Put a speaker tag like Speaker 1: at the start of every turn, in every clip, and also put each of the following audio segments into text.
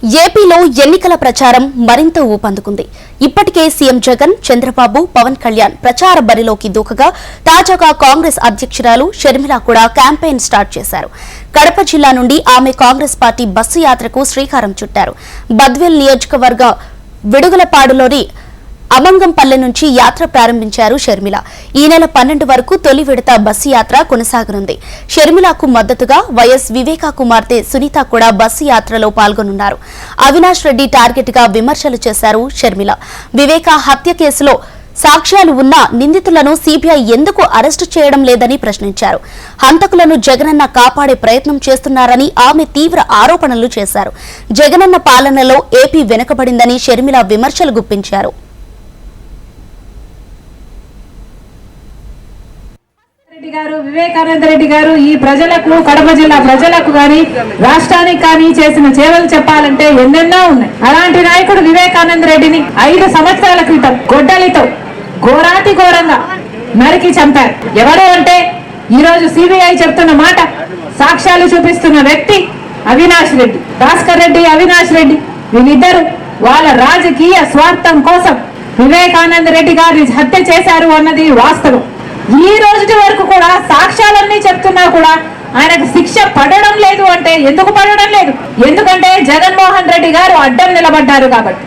Speaker 1: ఏపీలో ఎన్నికల ప్రచారం మరింత ఊపందుకుంది. ఇప్పటికే సీఎం జగన్, చంద్రబాబు, పవన్ కళ్యాణ్ ప్రచార బరిలోకి దూకగా తాజాగా కాంగ్రెస్ అధ్యక్షురాలు షర్మిల కూడా క్యాంపెయిన్ స్టార్ట్ చేశారు. కడప జిల్లా నుండి ఆమె కాంగ్రెస్ పార్టీ బస్సు యాత్రకు శ్రీకారం చుట్టారు. బద్వేల్ నియోజకవర్గ విడుగులపాడులోని అమంగంపల్లె నుంచి యాత్ర ప్రారంభించారు షర్మిల. ఈ నెల 12 వరకు తొలి విడత బస్సు యాత్ర కొనసాగనుంది. షర్మిలకు మద్దతుగా వైఎస్ వివేకా కుమార్తె సునీత కూడా బస్సు యాత్రలో పాల్గొనున్నారు. అవినాష్ రెడ్డి టార్గెట్ గా విమర్శలు చేశారు షర్మిల. వివేకా హత్య కేసులో సాక్ష్యాలు ఉన్న నిందితులను సీబీఐ ఎందుకు అరెస్టు చేయడం లేదని ప్రశ్నించారు. హంతకులను జగనన్న కాపాడే ప్రయత్నం చేస్తున్నారని ఆమె తీవ్ర ఆరోపణలు చేశారు. జగనన్న పాలనలో ఏపీ వెనుకబడిందని షర్మిల విమర్శలు గుప్పించారు.
Speaker 2: వివేకానంద రెడ్డి గారు ఈ ప్రజలకు, కడప జిల్లా ప్రజలకు గాని రాష్ట్రానికి కానీ చేసిన సేవలు చెప్పాలంటే ఎన్నెన్నో ఉన్నాయి. అలాంటి నాయకుడు వివేకానంద రెడ్డిని 5 సంవత్సరాల క్రితం గొడ్డలితో ఘోరాతి ఘోరంగా నరికి చంపారు. ఎవరు అంటే ఈ రోజు సిబిఐ చెప్తున్న మాట, సాక్ష్యాలు చూపిస్తున్న వ్యక్తి అవినాష్ రెడ్డి, భాస్కర్ రెడ్డి, అవినాష్ రెడ్డి. వీళ్ళిద్దరు వాళ్ళ రాజకీయ స్వార్థం కోసం వివేకానంద రెడ్డి గారిని హత్య చేశారు అన్నది వాస్తవం. ఈ రోజు వరకు కూడా సాక్ష్యాలన్నీ చెప్తున్నా కూడా ఆయనకు శిక్ష పడడం లేదు. అంటే ఎందుకు పడడం లేదు? ఎందుకంటే జగన్మోహన్ రెడ్డి గారు అడ్డం నిలబడ్డారు కాబట్టి.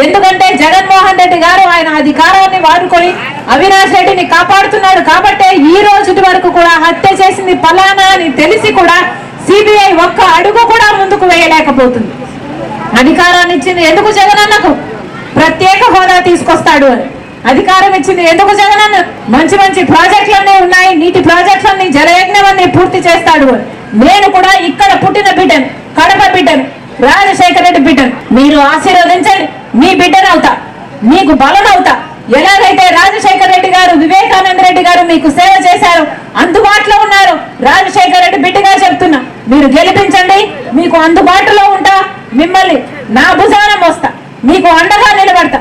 Speaker 2: ఎందుకంటే జగన్మోహన్ రెడ్డి గారు ఆయన అధికారాన్ని వాడుకొని అవినాష్ రెడ్డిని కాపాడుతున్నాడు కాబట్టి ఈ రోజు వరకు కూడా హత్య చేసింది ఫలానా అని తెలిసి కూడా సిబిఐ ఒక్క అడుగు కూడా ముందుకు వేయలేకపోతుంది. అధికారాన్ని ఇచ్చింది ఎందుకు? జగనన్నకు ప్రత్యేక హోదా తీసుకొస్తాడు అని. అధికారం ఇచ్చింది ఎందుకు? జగనన్న మంచి మంచి ప్రాజెక్టులన్నీ ఉన్నాయి, నీటి ప్రాజెక్టులన్నీ, జలయజ్ఞాన్ని పూర్తి చేస్తాడు అని. నేను కూడా ఇక్కడ పుట్టిన బిడ్డను, కడప బిడ్డను, రాజశేఖర రెడ్డి బిడ్డను. మీరు ఆశీర్వదించండి, మీ బిడ్డనవుతా, మీకు బలమవుతా. ఎలాగైతే రాజశేఖర రెడ్డి గారు, వివేకానంద రెడ్డి గారు మీకు సేవ చేశారు, అందుబాటులో ఉన్నారు. రాజశేఖర రెడ్డి బిడ్డగా చెప్తున్నా, మీరు గెలిపించండి, మీకు అందుబాటులో ఉంటా, మిమ్మల్ని నా భుజాన మోస్తా, మీకు అండగా నిలబడతా.